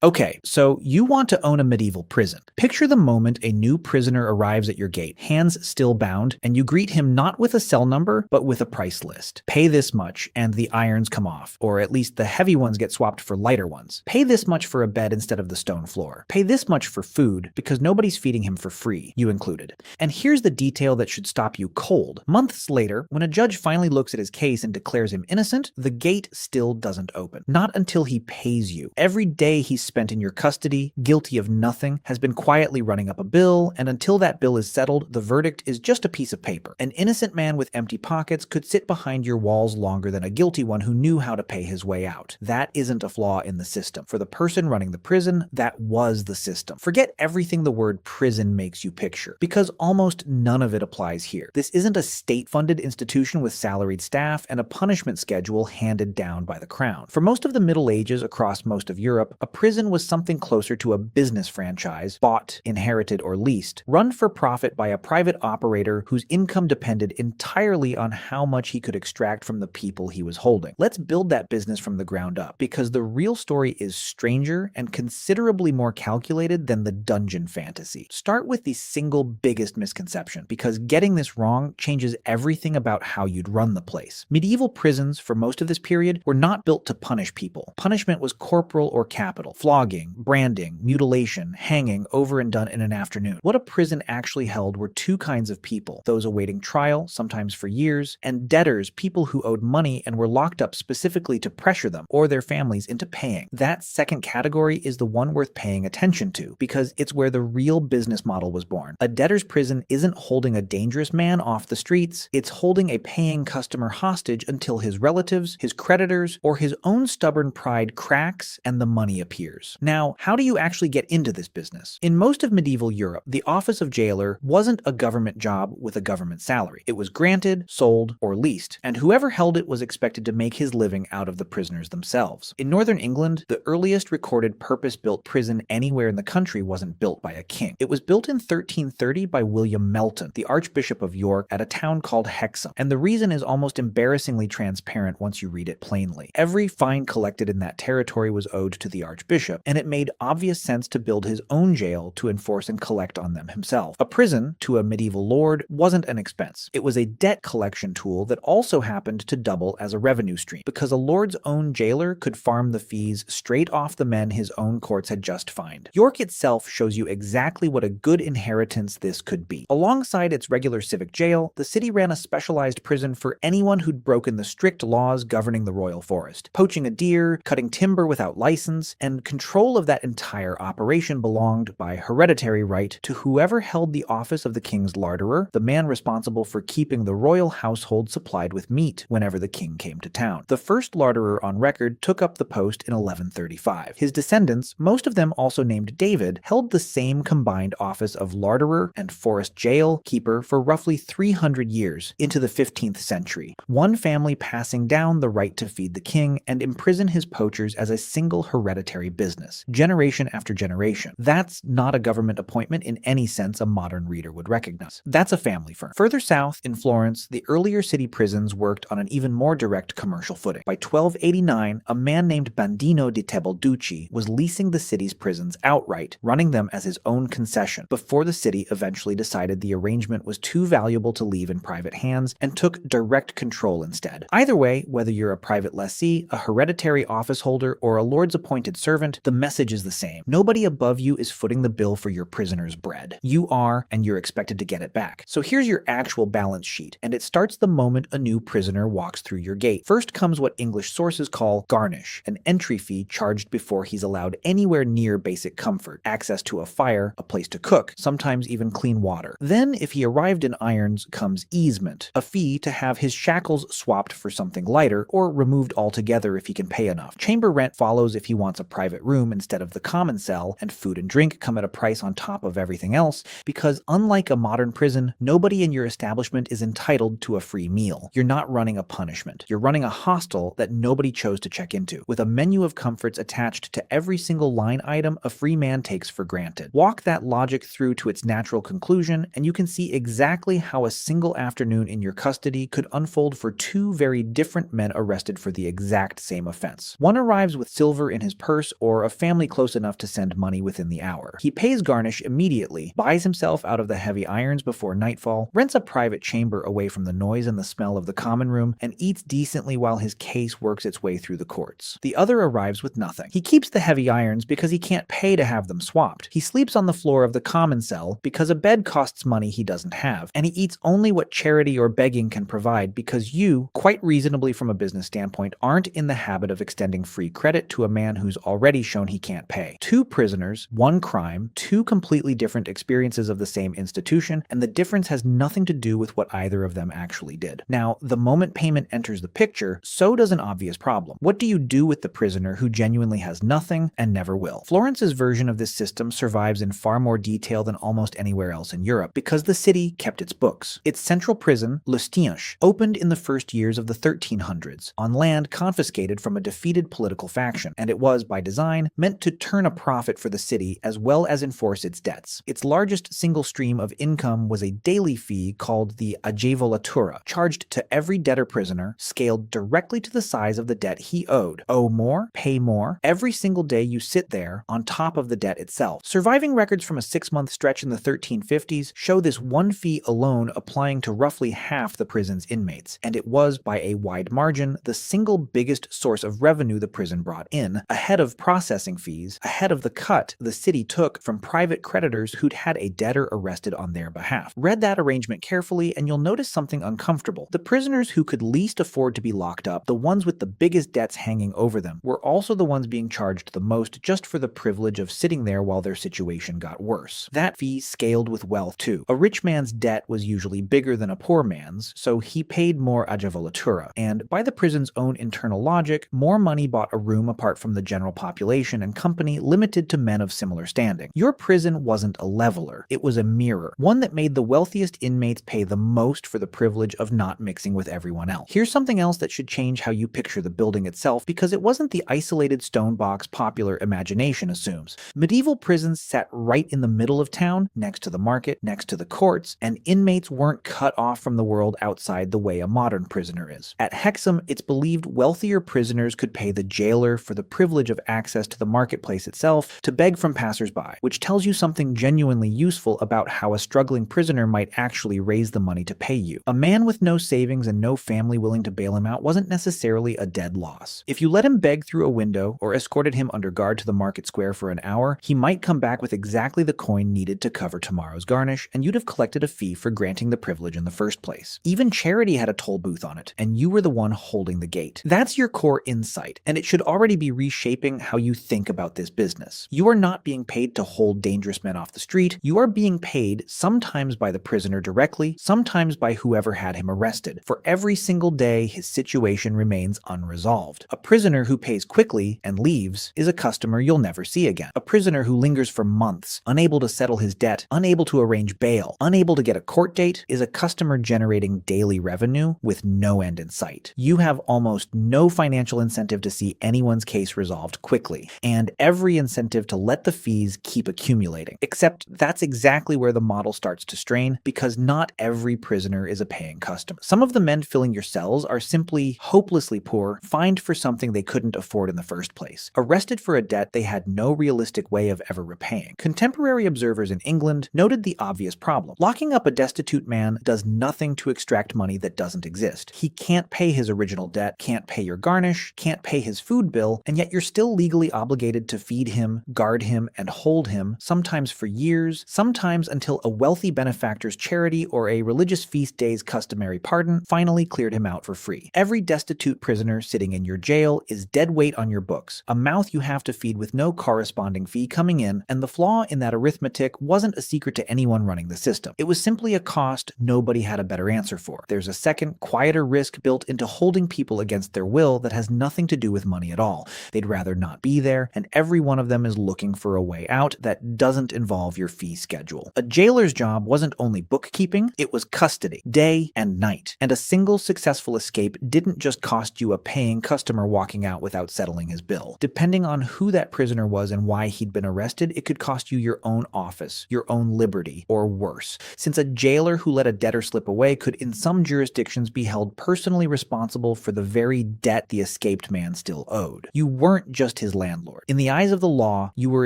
Okay, so you want to own a medieval prison. Picture the moment a new prisoner arrives at your gate, hands still bound, and you greet him not with a cell number, but with a price list. Pay this much, and the irons come off, or at least the heavy ones get swapped for lighter ones. Pay this much for a bed instead of the stone floor. Pay this much for food, because nobody's feeding him for free, you included. And here's the detail that should stop you cold. Months later, when a judge finally looks at his case and declares him innocent, the gate still doesn't open. Not until he pays you. Every day he's spent in your custody, guilty of nothing, has been quietly running up a bill, and until that bill is settled, the verdict is just a piece of paper. An innocent man with empty pockets could sit behind your walls longer than a guilty one who knew how to pay his way out. That isn't a flaw in the system. For the person running the prison, that was the system. Forget everything the word prison makes you picture, because almost none of it applies here. This isn't a state-funded institution with salaried staff and a punishment schedule handed down by the crown. For most of the Middle Ages across most of Europe, a prison was something closer to a business franchise, bought, inherited, or leased, run for profit by a private operator whose income depended entirely on how much he could extract from the people he was holding. Let's build that business from the ground up, because the real story is stranger and considerably more calculated than the dungeon fantasy. Start with the single biggest misconception, because getting this wrong changes everything about how you'd run the place. Medieval prisons, for most of this period, were not built to punish people. Punishment was corporal or capital, flogging, branding, mutilation, hanging, over and done in an afternoon. What a prison actually held were two kinds of people: those awaiting trial, sometimes for years, and debtors, people who owed money and were locked up specifically to pressure them or their families into paying. That second category is the one worth paying attention to, because it's where the real business model was born. A debtor's prison isn't holding a dangerous man off the streets, it's holding a paying customer hostage until his relatives, his creditors, or his own stubborn pride cracks and the money appears. Now, how do you actually get into this business? In most of medieval Europe, the office of jailer wasn't a government job with a government salary. It was granted, sold, or leased, and whoever held it was expected to make his living out of the prisoners themselves. In northern England, the earliest recorded purpose-built prison anywhere in the country wasn't built by a king. It was built in 1330 by William Melton, the Archbishop of York, at a town called Hexham, and the reason is almost embarrassingly transparent once you read it plainly. Every fine collected in that territory was owed to the Archbishop, and it made obvious sense to build his own jail to enforce and collect on them himself. A prison, to a medieval lord, wasn't an expense. It was a debt collection tool that also happened to double as a revenue stream, because a lord's own jailer could farm the fees straight off the men his own courts had just fined. York itself shows you exactly what a good inheritance this could be. Alongside its regular civic jail, the city ran a specialized prison for anyone who'd broken the strict laws governing the royal forest. Poaching a deer, cutting timber without license, and control of that entire operation belonged, by hereditary right, to whoever held the office of the king's larderer, the man responsible for keeping the royal household supplied with meat whenever the king came to town. The first larderer on record took up the post in 1135. His descendants, most of them also named David, held the same combined office of larderer and forest jail keeper for roughly 300 years, into the 15th century, one family passing down the right to feed the king and imprison his poachers as a single hereditary business, generation after generation. That's not a government appointment in any sense a modern reader would recognize. That's a family firm. Further south, in Florence, the earlier city prisons worked on an even more direct commercial footing. By 1289, a man named Bandino di Tebelducci was leasing the city's prisons outright, running them as his own concession, before the city eventually decided the arrangement was too valuable to leave in private hands and took direct control instead. Either way, whether you're a private lessee, a hereditary office holder, or a lord's appointed servant, the message is the same. Nobody above you is footing the bill for your prisoner's bread. You are, and you're expected to get it back. So here's your actual balance sheet, and it starts the moment a new prisoner walks through your gate. First comes what English sources call garnish, an entry fee charged before he's allowed anywhere near basic comfort, access to a fire, a place to cook, sometimes even clean water. Then, if he arrived in irons, comes easement, a fee to have his shackles swapped for something lighter, or removed altogether if he can pay enough. Chamber rent follows if he wants a private room instead of the common cell, and food and drink come at a price on top of everything else, because unlike a modern prison, nobody in your establishment is entitled to a free meal. You're not running a punishment. You're running a hostel that nobody chose to check into, with a menu of comforts attached to every single line item a free man takes for granted. Walk that logic through to its natural conclusion, and you can see exactly how a single afternoon in your custody could unfold for two very different men arrested for the exact same offense. One arrives with silver in his purse or or a family close enough to send money within the hour. He pays garnish immediately, buys himself out of the heavy irons before nightfall, rents a private chamber away from the noise and the smell of the common room, and eats decently while his case works its way through the courts. The other arrives with nothing. He keeps the heavy irons because he can't pay to have them swapped. He sleeps on the floor of the common cell because a bed costs money he doesn't have, and he eats only what charity or begging can provide because you, quite reasonably from a business standpoint, aren't in the habit of extending free credit to a man who's already shown he can't pay. Two prisoners, one crime, two completely different experiences of the same institution, and the difference has nothing to do with what either of them actually did. Now, the moment payment enters the picture, so does an obvious problem. What do you do with the prisoner who genuinely has nothing and never will? Florence's version of this system survives in far more detail than almost anywhere else in Europe because the city kept its books. Its central prison, L'Estienge, opened in the first years of the 1300s on land confiscated from a defeated political faction, and it was, by design, meant to turn a profit for the city as well as enforce its debts. Its largest single stream of income was a daily fee called the agevolatura, charged to every debtor-prisoner, scaled directly to the size of the debt he owed. Owe more, pay more, every single day you sit there on top of the debt itself. Surviving records from a 6-month stretch in the 1350s show this one fee alone applying to roughly half the prison's inmates, and it was, by a wide margin, the single biggest source of revenue the prison brought in, ahead of processing fees, ahead of the cut the city took from private creditors who'd had a debtor arrested on their behalf. Read that arrangement carefully and you'll notice something uncomfortable. The prisoners who could least afford to be locked up, the ones with the biggest debts hanging over them, were also the ones being charged the most just for the privilege of sitting there while their situation got worse. That fee scaled with wealth too. A rich man's debt was usually bigger than a poor man's, so he paid more agevolatura, and by the prison's own internal logic, more money bought a room apart from the general population and company limited to men of similar standing. Your prison wasn't a leveler, it was a mirror, one that made the wealthiest inmates pay the most for the privilege of not mixing with everyone else. Here's something else that should change how you picture the building itself, because it wasn't the isolated stone box popular imagination assumes. Medieval prisons sat right in the middle of town, next to the market, next to the courts, and inmates weren't cut off from the world outside the way a modern prisoner is. At Hexham, it's believed wealthier prisoners could pay the jailer for the privilege of access to the marketplace itself to beg from passers-by, which tells you something genuinely useful about how a struggling prisoner might actually raise the money to pay you. A man with no savings and no family willing to bail him out wasn't necessarily a dead loss. If you let him beg through a window or escorted him under guard to the market square for an hour, he might come back with exactly the coin needed to cover tomorrow's garnish, and you'd have collected a fee for granting the privilege in the first place. Even charity had a toll booth on it, and you were the one holding the gate. That's your core insight, and it should already be reshaping how you think about this business. You are not being paid to hold dangerous men off the street. You are being paid sometimes by the prisoner directly, sometimes by whoever had him arrested. For every single day, his situation remains unresolved. A prisoner who pays quickly and leaves is a customer you'll never see again. A prisoner who lingers for months, unable to settle his debt, unable to arrange bail, unable to get a court date, is a customer generating daily revenue with no end in sight. You have almost no financial incentive to see anyone's case resolved quickly, and every incentive to let the fees keep accumulating. Except that's exactly where the model starts to strain, because not every prisoner is a paying customer. Some of the men filling your cells are simply hopelessly poor, fined for something they couldn't afford in the first place, arrested for a debt they had no realistic way of ever repaying. Contemporary observers in England noted the obvious problem. Locking up a destitute man does nothing to extract money that doesn't exist. He can't pay his original debt, can't pay your garnish, can't pay his food bill, and yet you're still legally obligated to feed him, guard him, and hold him, sometimes for years, sometimes until a wealthy benefactor's charity or a religious feast day's customary pardon finally cleared him out for free. Every destitute prisoner sitting in your jail is dead weight on your books, a mouth you have to feed with no corresponding fee coming in, and the flaw in that arithmetic wasn't a secret to anyone running the system. It was simply a cost nobody had a better answer for. There's a second, quieter risk built into holding people against their will that has nothing to do with money at all. They'd rather not be there, and every one of them is looking for a way out that doesn't involve your fee schedule. A jailer's job wasn't only bookkeeping, it was custody, day and night. And a single successful escape didn't just cost you a paying customer walking out without settling his bill. Depending on who that prisoner was and why he'd been arrested, it could cost you your own office, your own liberty, or worse, since a jailer who let a debtor slip away could in some jurisdictions be held personally responsible for the very debt the escaped man still owed. You weren't just his landlord. In the eyes of the law, you were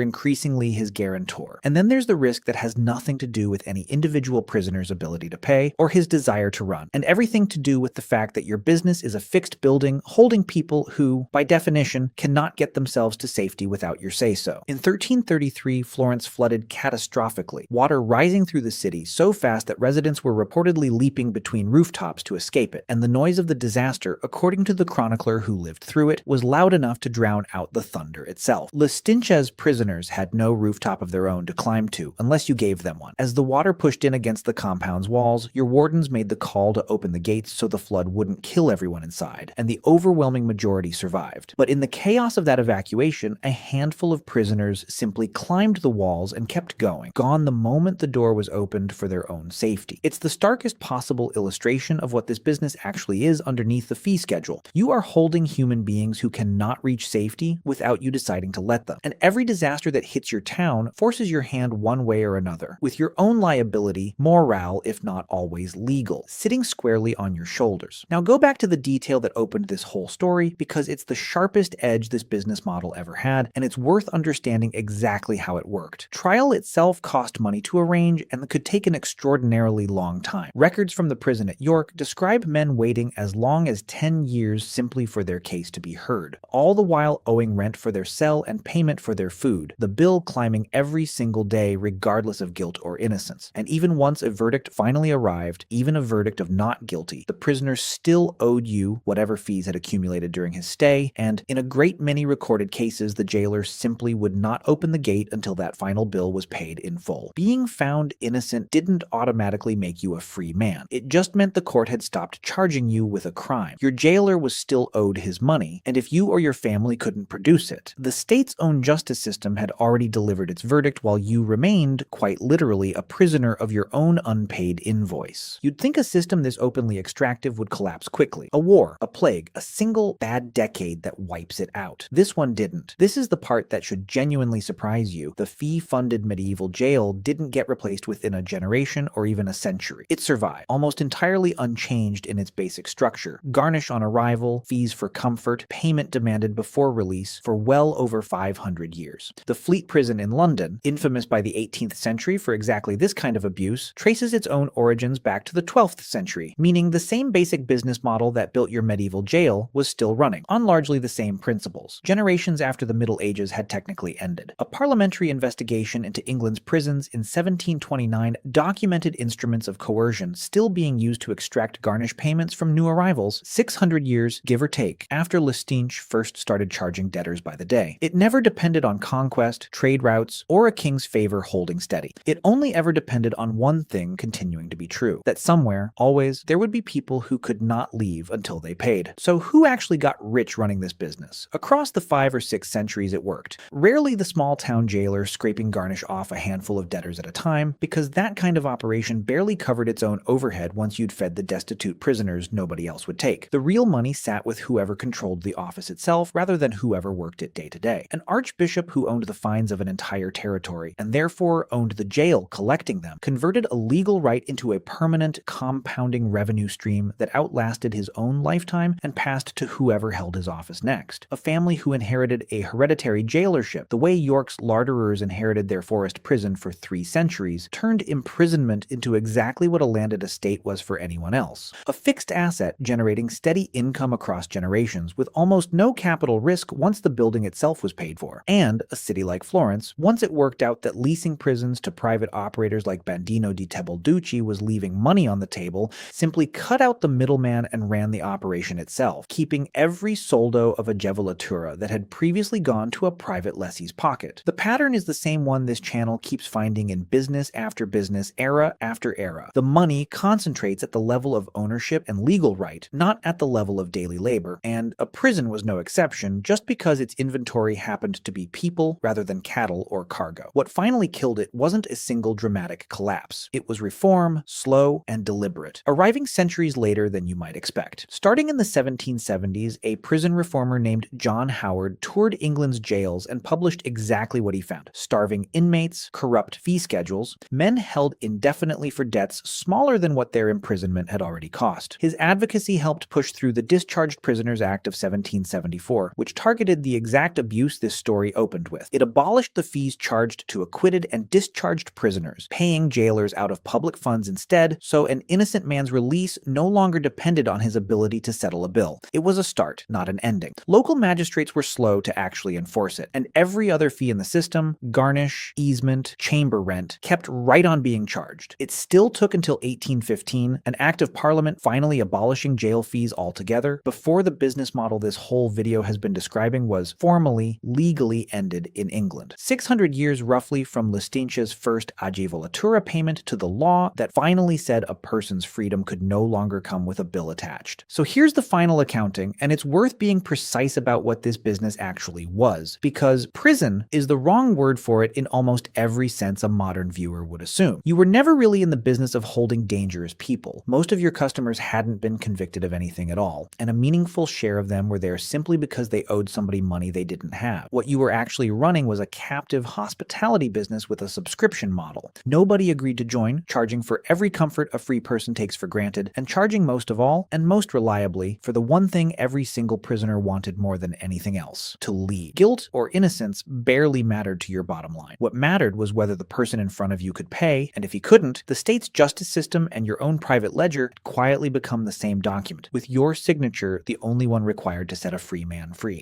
increasingly his guarantor. And then there's the risk that has nothing to do with any individual prisoner's ability to pay or his desire to run, and everything to do with the fact that your business is a fixed building holding people who, by definition, cannot get themselves to safety without your say-so. In 1333, Florence flooded catastrophically, water rising through the city so fast that residents were reportedly leaping between rooftops to escape it, and the noise of the disaster, according to the chronicler who lived through it, was loud enough to drown out the thunder itself. Listincha's prisoners had no rooftop of their own to climb to, unless you gave them one. As the water pushed in against the compound's walls, your wardens made the call to open the gates so the flood wouldn't kill everyone inside, and the overwhelming majority survived. But in the chaos of that evacuation, a handful of prisoners simply climbed the walls and kept going, gone the moment the door was opened for their own safety. It's the starkest possible illustration of what this business actually is underneath the fee schedule. You are holding human beings who cannot reach safety without you deciding to let them. And every disaster that hits your town forces your hand one way or another, with your own liability, morale, if not always legal, sitting squarely on your shoulders. Now go back to the detail that opened this whole story, because it's the sharpest edge this business model ever had, and it's worth understanding exactly how it worked. Trial itself cost money to arrange and could take an extraordinarily long time. Records from the prison at York describe men waiting as long as 10 years simply for their case to be heard, all the while owing rent for their cell and payment for their food, the bill climbing every single day regardless of guilt or innocence. And even once a verdict finally arrived, even a verdict of not guilty, the prisoner still owed you whatever fees had accumulated during his stay, and in a great many recorded cases, the jailer simply would not open the gate until that final bill was paid in full. Being found innocent didn't automatically make you a free man. It just meant the court had stopped charging you with a crime. Your jailer was still owed his money, and if you or your family couldn't produce it, the state's own justice system had already delivered its verdict while you remained, quite literally, a prisoner of your own unpaid invoice. You'd think a system this openly extractive would collapse quickly. A war, a plague, a single bad decade that wipes it out. This one didn't. This is the part that should genuinely surprise you. The fee-funded medieval jail didn't get replaced within a generation or even a century. It survived, almost entirely unchanged in its basic structure. Garnish on arrival, fees for comfort, payment demanded before release for well over 500 years. The Fleet Prison in London, infamous by the 18th century for exactly this kind of abuse, traces its own origins back to the 12th century, meaning the same basic business model that built your medieval jail was still running, on largely the same principles. Generations after the Middle Ages had technically ended. A parliamentary investigation into England's prisons in 1729 documented instruments of coercion still being used to extract garnish payments from new arrivals 600 years, give or take, after Listinch first started charging debtors by the day. It never depended on conquest, trade routes, or a king's favor holding steady. It only ever depended on one thing continuing to be true, that somewhere, always, there would be people who could not leave until they paid. So who actually got rich running this business? Across the 5 or 6 centuries it worked. Rarely the small town jailer scraping garnish off a handful of debtors at a time, because that kind of operation barely covered its own overhead once you'd fed the destitute prisoners nobody else would take. The real money sat with whoever controlled the office itself rather than whoever worked it day to day. An archbishop who owned the fines of an entire territory, and therefore owned the jail collecting them, converted a legal right into a permanent, compounding revenue stream that outlasted his own lifetime and passed to whoever held his office next. A family who inherited a hereditary jailership, the way York's larderers inherited their forest prison for 3 centuries, turned imprisonment into exactly what a landed estate was for anyone else. A fixed asset generating steady income across generations with almost no capital risk once the building itself was paid for. And a city like Florence, once it worked out that leasing prisons to private operators like Bandino di Tebelducci was leaving money on the table, simply cut out the middleman and ran the operation itself, keeping every soldo of a gevolatura that had previously gone to a private lessee's pocket. The pattern is the same one this channel keeps finding in business after business, era after era. The money concentrates at the level of ownership and legal right, not at the level of daily labor, and a prison was no exception just because its inventory happened to be people rather than cattle or cargo. What finally killed it wasn't a single dramatic collapse. It was reform, slow and deliberate, arriving centuries later than you might expect. Starting in the 1770s, a prison reformer named John Howard toured England's jails and published exactly what he found: starving inmates, corrupt fee schedules, men held indefinitely for debts smaller than what their imprisonment had already cost. His advocacy helped push through the Discharged Prisoners Act of 1774, which targeted the exact abuse this story opened with. It abolished the fees charged to acquitted and discharged prisoners, paying jailers out of public funds instead, so an innocent man's release no longer depended on his ability to settle a bill. It was a start, not an ending. Local magistrates were slow to actually enforce it, and every other fee in the system, garnish, easement, chamber rent, kept right on being charged. It still took until 1815, an act of parliament finally abolishing jail fees altogether, before the business model this whole video has been describing was formally, legally ended in England. 600 years roughly from Listincia's first agevolatura payment to the law that finally said a person's freedom could no longer come with a bill attached. So here's the final accounting, and it's worth being precise about what this business actually was, because prison is the wrong word for it in almost every sense a modern viewer would assume. You were never really in the business of holding dangerous people. Most of your customers hadn't been convicted of anything at all, and a meaningful share of them were there simply because they owed somebody money they didn't have. What you were actually running was a captive hospitality business with a subscription model. Nobody agreed to join, charging for every comfort a free person takes for granted, and charging most of all, and most reliably, for the one thing every single prisoner wanted more than anything else: to leave. Guilt or innocence barely mattered to your bottom line. What mattered was whether the person in front of you could pay, and if he couldn't, the state's justice system and your own private ledger quietly become the same document, with your signature the only one required to set a free man free.